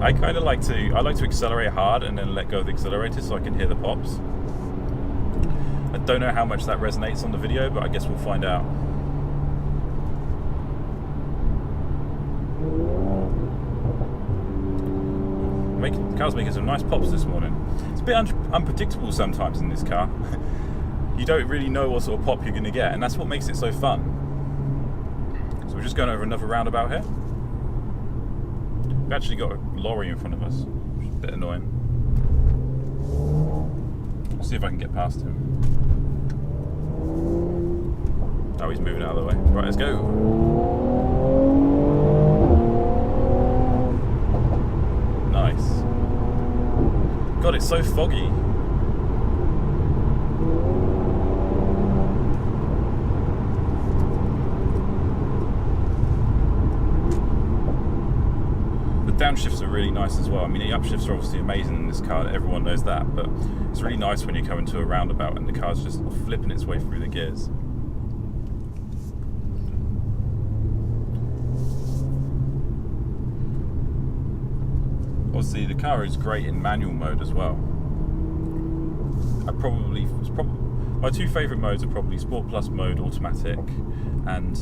I like to accelerate hard and then let go of the accelerator so I can hear the pops. I don't know how much that resonates on the video, but I guess we'll find out. The car's making some nice pops this morning. It's a bit unpredictable sometimes in this car. You don't really know what sort of pop you're going to get, and that's what makes it so fun. So we're just going over another roundabout here. We've actually got a lorry in front of us, which is a bit annoying. Let's see if I can get past him. Oh, he's moving out of the way. Right, let's go. Nice. God, it's so foggy. Downshifts are really nice as well. I mean, the upshifts are obviously amazing in this car, everyone knows that, but it's really nice when you come into a roundabout and the car's just flipping its way through the gears. Obviously, the car is great in manual mode as well. My two favourite modes are probably Sport Plus mode automatic and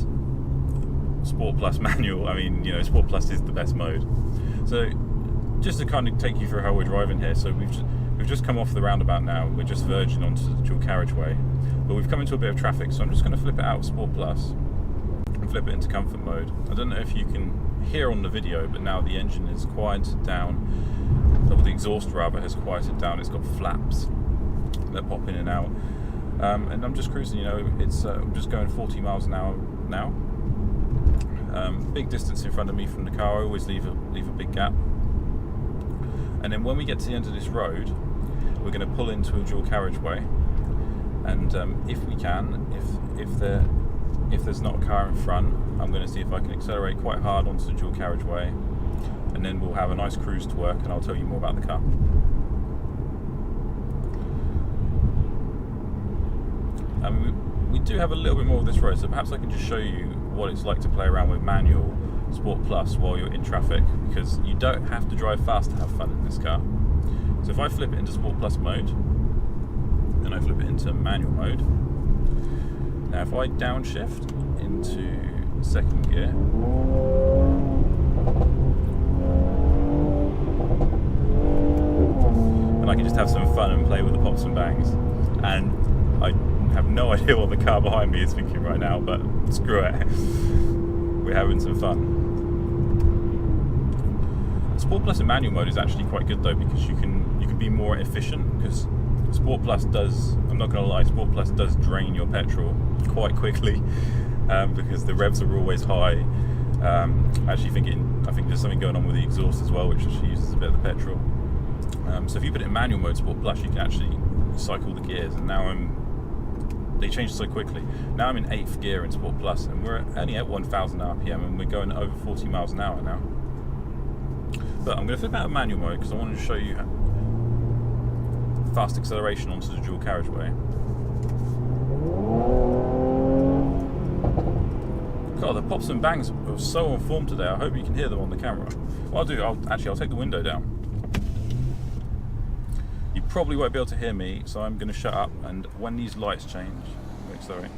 Sport Plus manual. I mean, you know, Sport Plus is the best mode. So, just to kind of take you through how we're driving here, so we've just come off the roundabout now. We're just verging onto the dual carriageway, but we've come into a bit of traffic, so I'm just going to flip it out of Sport Plus and flip it into comfort mode. I don't know if you can hear on the video, but now the engine is quieted down, or the exhaust rather has quieted down. It's got flaps that pop in and out, and I'm just cruising. You know, it's I'm just going 40 miles an hour now. Big distance in front of me from the car. I always leave a big gap, and then when we get to the end of this road, we're going to pull into a dual carriageway, and if we can, if there's not a car in front, I'm going to see if I can accelerate quite hard onto the dual carriageway, and then we'll have a nice cruise to work, and I'll tell you more about the car. We do have a little bit more of this road, so perhaps I can just show you what it's like to play around with manual Sport Plus while you're in traffic, because you don't have to drive fast to have fun in this car. So if I flip it into Sport Plus mode and I flip it into manual mode, now if I downshift into second gear, and I can just have some fun and play with the pops and bangs, and I have no idea what the car behind me is thinking right now, but screw it. We're having some fun. Sport Plus in manual mode is actually quite good though, because you can be more efficient, because Sport Plus does, I'm not going to lie, Sport Plus does drain your petrol quite quickly, because the revs are always high. I think there's something going on with the exhaust as well, which actually uses a bit of the petrol. So if you put it in manual mode, Sport Plus, you can actually cycle the gears, and now they changed so quickly. Now I'm in 8th gear in Sport Plus, and we're only at 1,000 RPM, and we're going over 40 miles an hour now. But I'm going to flip out of manual mode because I wanted to show you fast acceleration onto the dual carriageway. God, the pops and bangs are so on form today. I hope you can hear them on the camera. What I'll do, I'll take the window down. You probably won't be able to hear me, so I'm going to shut up, and when these lights change, I'll accelerate.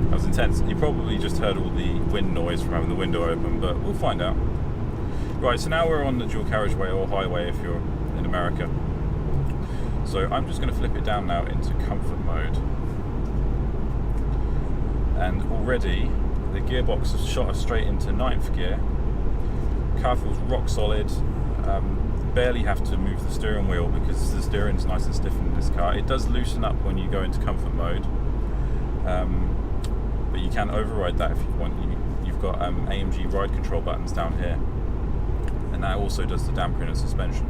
That was intense. You probably just heard all the wind noise from having the window open, but we'll find out. Right, so now we're on the dual carriageway, or highway if you're in America. So I'm just going to flip it down now into comfort mode, and already the gearbox has shot us straight into 9th gear. Car feels rock solid. Barely have to move the steering wheel because the steering's nice and stiff in this car. It does loosen up when you go into comfort mode, but you can override that if you want. You've got AMG ride control buttons down here, and that also does the dampering and suspension.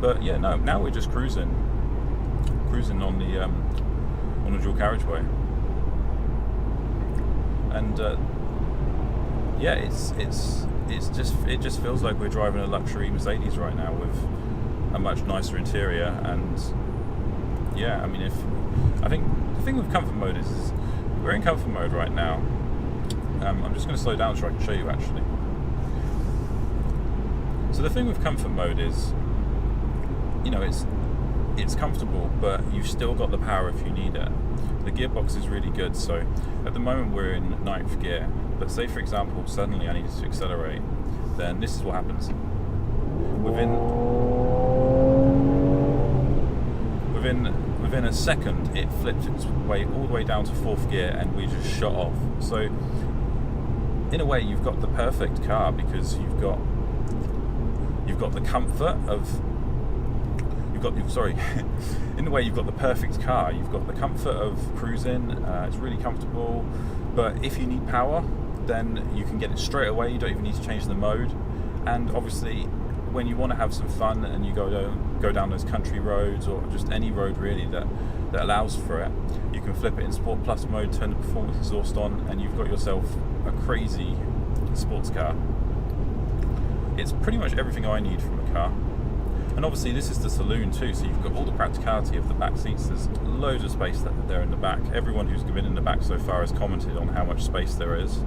But yeah, no. Now we're just cruising on the dual carriageway, and yeah, it's it just feels like we're driving a luxury Mercedes right now with a much nicer interior. And yeah, I mean, I think the thing with comfort mode is we're in comfort mode right now. I'm just going to slow down so I can show you actually. So the thing with comfort mode is, you know, it's comfortable, but you've still got the power if you need it. The gearbox is really good. So at the moment we're in 9th gear, but say for example suddenly I needed to accelerate, then this is what happens. Within a second it flipped its way all the way down to 4th gear and we just shot off. So in a way you've got the perfect car, because you've got the comfort of in a way you've got the perfect car. You've got the comfort of cruising, it's really comfortable, but if you need power then you can get it straight away. You don't even need to change the mode. And obviously when you want to have some fun and you go down those country roads, or just any road really that allows for it, you can flip it in Sport Plus mode, turn the performance exhaust on, and you've got yourself a crazy sports car. It's pretty much everything I need from a car. And obviously this is the saloon too, so you've got all the practicality of the back seats. There's loads of space there in the back. Everyone who's been in the back so far has commented on how much space there is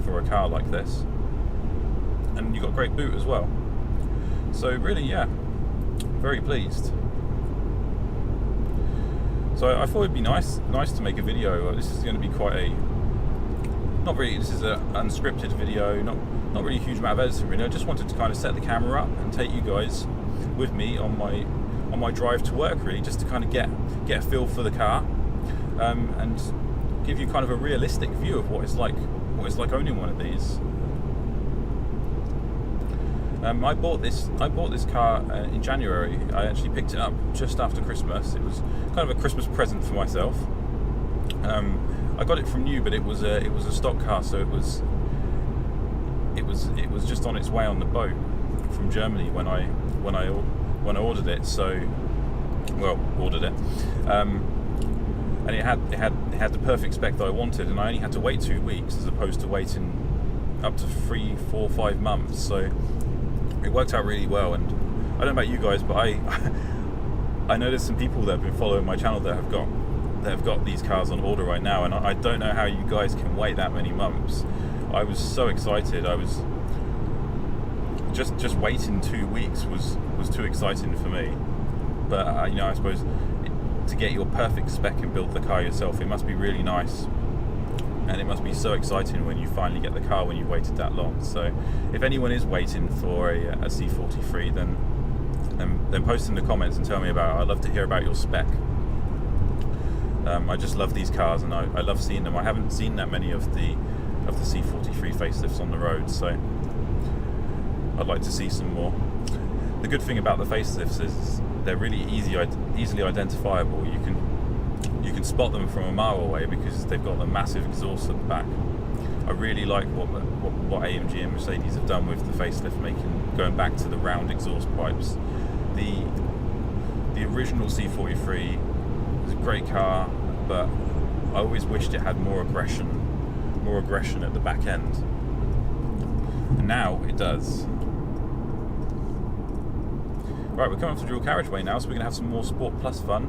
for a car like this. And you've got great boot as well. So really, yeah, very pleased. So I thought it'd be nice to make a video. This is going to be this is an unscripted video, not really a huge amount of editing really. I just wanted to kind of set the camera up and take you guys with me on my drive to work, really, just to kind of get a feel for the car, and give you kind of a realistic view of what it's like owning one of these. I bought this car in January. I actually picked it up just after Christmas. It was kind of a Christmas present for myself. I got it from new, but it was a stock car, so it was just on its way on the boat from Germany when I ordered it. Ordered it, and it had the perfect spec that I wanted, and I only had to wait 2 weeks as opposed to waiting up to 3, 4, 5 months. So it worked out really well. And I don't know about you guys, but I know there's some people that have been following my channel that have got these cars on order right now, and I don't know how you guys can wait that many months. I was so excited. I was just waiting 2 weeks was too exciting for me. But I suppose to get your perfect spec and build the car yourself, it must be really nice, and it must be so exciting when you finally get the car when you've waited that long. So if anyone is waiting for a C43, then post in the comments and tell me about it. I'd love to hear about your spec. I just love these cars, and I love seeing them. I haven't seen that many of the C43 facelifts on the road, so I'd like to see some more. The good thing about the facelifts is they're really easily identifiable. You can spot them from a mile away because they've got the massive exhaust at the back. I really like what AMG and Mercedes have done with the facelift, going back to the round exhaust pipes. The original C43 was a great car, but I always wished it had more aggression at the back end, and now it does. Right, we're coming up to dual carriageway now, so we're going to have some more Sport Plus fun.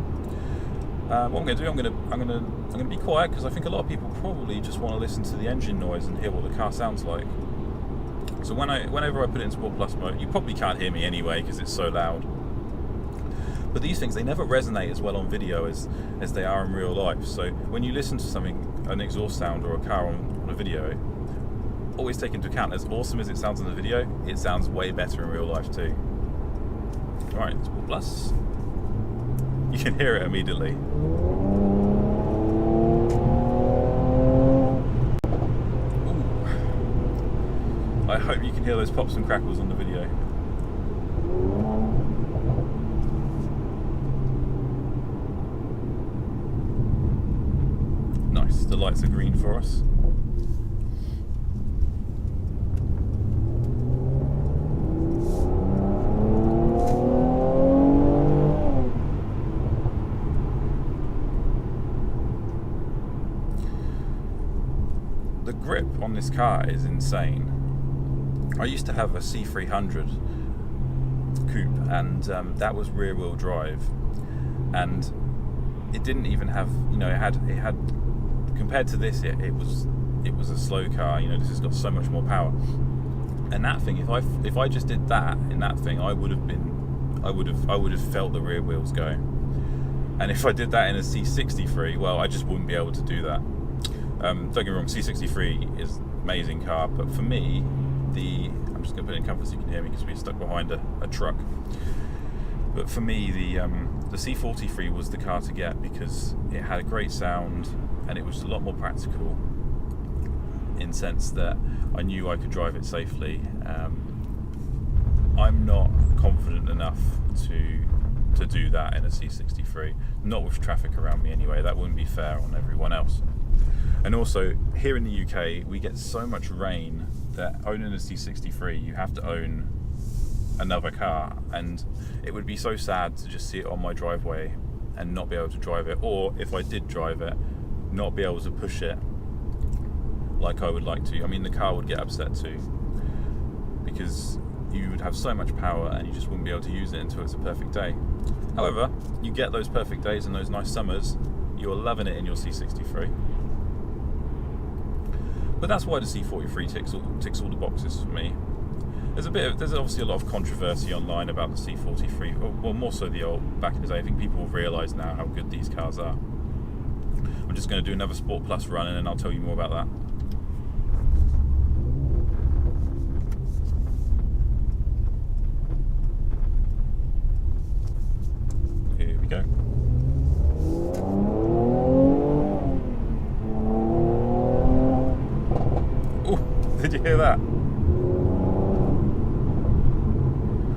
What I'm going to do, I'm going to be quiet, because I think a lot of people probably just want to listen to the engine noise and hear what the car sounds like. So whenever I put it in Sport Plus mode, you probably can't hear me anyway because it's so loud. But these things, they never resonate as well on video as they are in real life. So when you listen to something, an exhaust sound or a car on a video, always take into account, as awesome as it sounds in the video, it sounds way better in real life too. Right, Sport Plus. You can hear it immediately. Ooh. I hope you can hear those pops and crackles on the video. Nice, the lights are green for us. The grip on this car is insane. I used to have a C300 coupe, and that was rear wheel drive, and it didn't even have, you know, it had compared to this, it was a slow car. You know, this has got so much more power. And that thing, if I just did that in that thing, I would have felt the rear wheels go. And if I did that in a C63, well, I just wouldn't be able to do that. Don't get me wrong, C63 is an amazing car, but for me, I'm just going to put it in comfort so you can hear me because we're stuck behind a truck. But for me, the C43 was the car to get because it had a great sound and it was a lot more practical in the sense that I knew I could drive it safely. I'm not confident enough to do that in a C63, not with traffic around me anyway. That wouldn't be fair on everyone else. And also, here in the UK, we get so much rain that owning a C63, you have to own another car, and it would be so sad to just see it on my driveway and not be able to drive it, or if I did drive it, not be able to push it like I would like to. I mean, the car would get upset too, because you would have so much power and you just wouldn't be able to use it until it's a perfect day. However, you get those perfect days and those nice summers, you're loving it in your C63. But that's why the C43 ticks all the boxes for me. There's obviously a lot of controversy online about the C43. Well, more so the old back in the day. I think people have realised now how good these cars are. I'm just going to do another Sport Plus run, and then I'll tell you more about that. Here we go. Oh, did you hear that?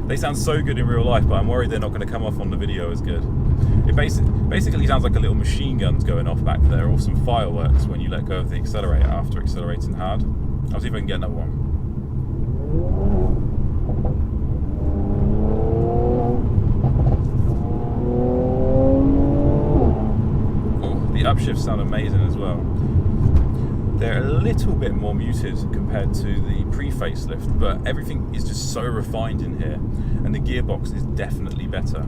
They sound so good in real life, but I'm worried they're not going to come off on the video as good. It basically sounds like a little machine gun's going off back there, or some fireworks when you let go of the accelerator after accelerating hard. I'll see if I can get another one. Oh, the upshifts sound amazing as well. They're a little bit more muted compared to the pre-facelift, but everything is just so refined in here, and the gearbox is definitely better.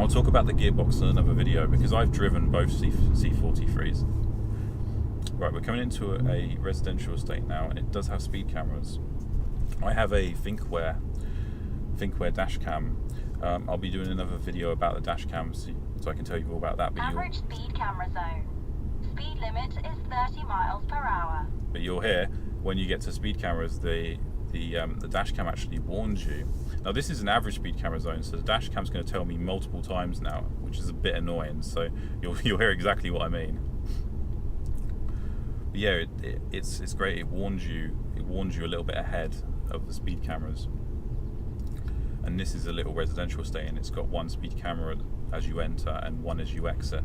I'll talk about the gearbox in another video because I've driven both C43s. Right, we're coming into a residential estate now, and it does have speed cameras. I have a ThinkWare dash cam. I'll be doing another video about the dash cams so I can tell you all about that. But average speed camera zone. Speed limit is 30 miles per hour. But you'll hear when you get to speed cameras, the dash cam actually warns you. Now this is an average speed camera zone, so the dash cam's going to tell me multiple times now, which is a bit annoying. So you'll hear exactly what I mean. But yeah, it's great. It warns you a little bit ahead of the speed cameras. And this is a little residential estate, and it's got one speed camera as you enter and one as you exit.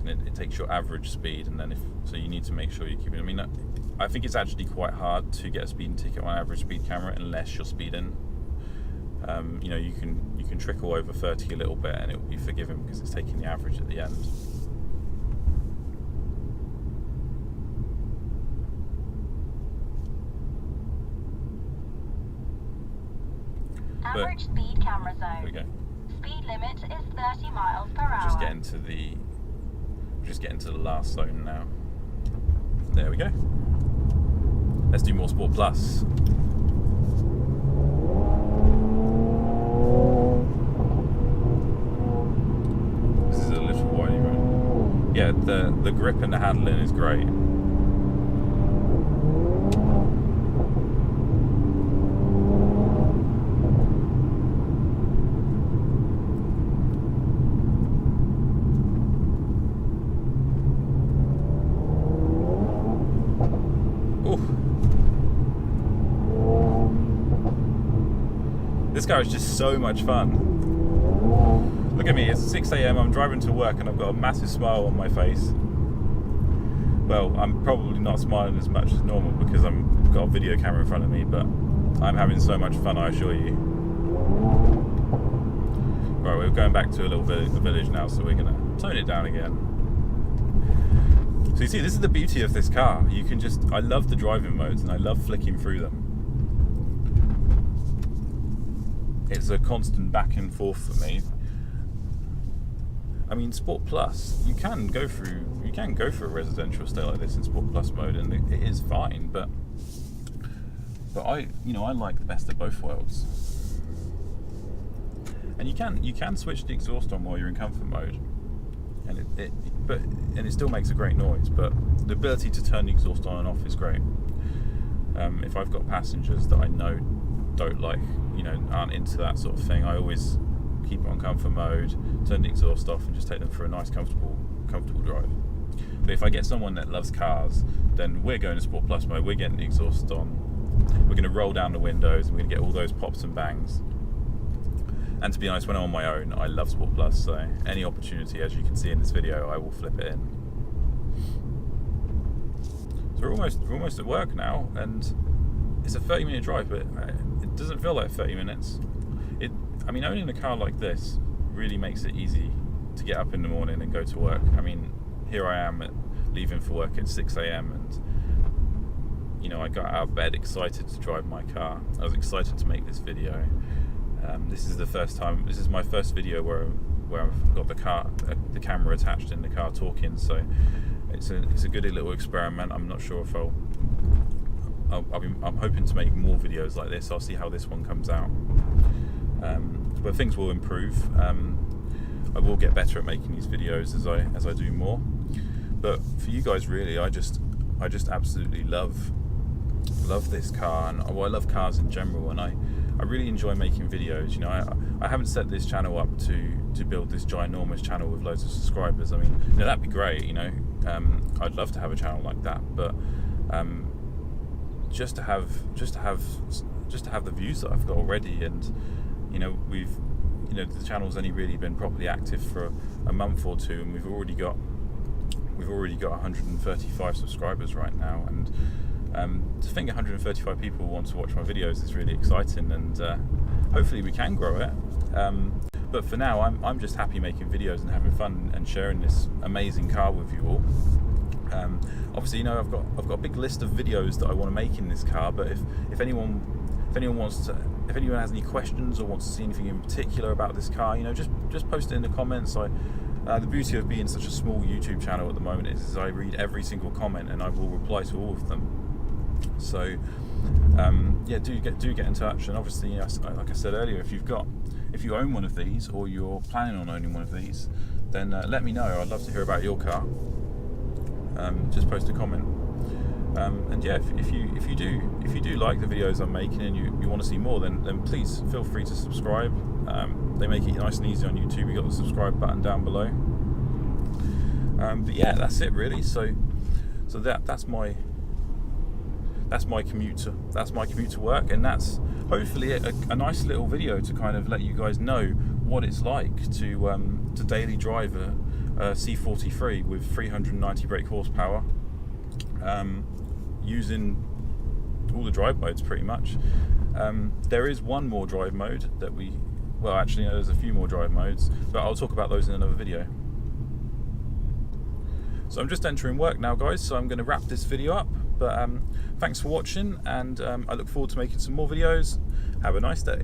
And it takes your average speed, and then so you need to make sure you keep it. I mean, I think it's actually quite hard to get a speeding ticket on an average speed camera unless you're speeding. You know, you can trickle over 30 a little bit and it will be forgiven because it's taking the average at the end. Average speed camera zone. There we go. Speed limit is 30 miles per hour. Just getting to the last zone now. There we go. Let's do more Sport Plus. This is a little windy road. Yeah, the grip and the handling is great. This car is just so much fun. Look at me, it's 6 AM, I'm driving to work and I've got a massive smile on my face. Well, I'm probably not smiling as much as normal because I've got a video camera in front of me, but I'm having so much fun, I assure you. Right, we're going back to a little village now, so we're going to tone it down again. So you see, this is the beauty of this car. You can just, I love the driving modes and I love flicking through them. It's a constant back and forth for me. I mean, Sport Plus, you can go through a residential estate like this in Sport Plus mode, and it is fine. But I like the best of both worlds. And you can switch the exhaust on while you're in comfort mode, and it still makes a great noise. But the ability to turn the exhaust on and off is great. If I've got passengers that I know don't like, aren't into that sort of thing, I always keep it on comfort mode, turn the exhaust off, and just take them for a nice comfortable drive. But if I get someone that loves cars, then we're going to Sport Plus mode, we're getting the exhaust on, we're going to roll down the windows, and we're going to get all those pops and bangs. And to be honest, when I'm on my own, I love Sport Plus, so any opportunity, as you can see in this video, I will flip it in. So we're almost at work now, and it's a 30-minute drive, but it doesn't feel like 30 minutes. I mean, owning a car like this really makes it easy to get up in the morning and go to work. I mean, here I am leaving for work at 6 a.m. and I got out of bed excited to drive my car. I was excited to make this video. This is my first video where I've got the camera attached in the car talking. So it's a good little experiment. I'm not sure if I'm hoping to make more videos like this. I'll see how this one comes out. But things will improve. I will get better at making these videos as I do more. But for you guys, really, I just absolutely love this car, and I love cars in general, and I really enjoy making videos. I haven't set this channel up to build this ginormous channel with loads of subscribers. I mean, that'd be great. I'd love to have a channel like that, but just to have the views that I've got already, and the channel's only really been properly active for a month or two, and we've already got 135 subscribers right now, and to think 135 people want to watch my videos is really exciting, and hopefully we can grow it. But for now, I'm just happy making videos and having fun and sharing this amazing car with you all. Obviously, I've got a big list of videos that I want to make in this car, but if anyone has any questions or wants to see anything in particular about this car, just post it in the comments. The beauty of being such a small YouTube channel at the moment is I read every single comment and I will reply to all of them. So do get in touch, and obviously, like I said earlier, if you own one of these or you're planning on owning one of these, then let me know. I'd love to hear about your car. Just post a comment. And yeah, if you do like the videos I'm making and you want to see more, then please feel free to subscribe. They make it nice and easy on YouTube. You got the subscribe button down below. But yeah, that's it really. So that's my commute to work, and that's hopefully a nice little video to kind of let you guys know what it's like to daily drive a C43 with 390 brake horsepower, using all the drive modes pretty much. There is one more drive mode that actually no, there's a few more drive modes, but I'll talk about those in another video. So I'm just entering work now, guys, so I'm going to wrap this video up. But thanks for watching, and I look forward to making some more videos. Have a nice day.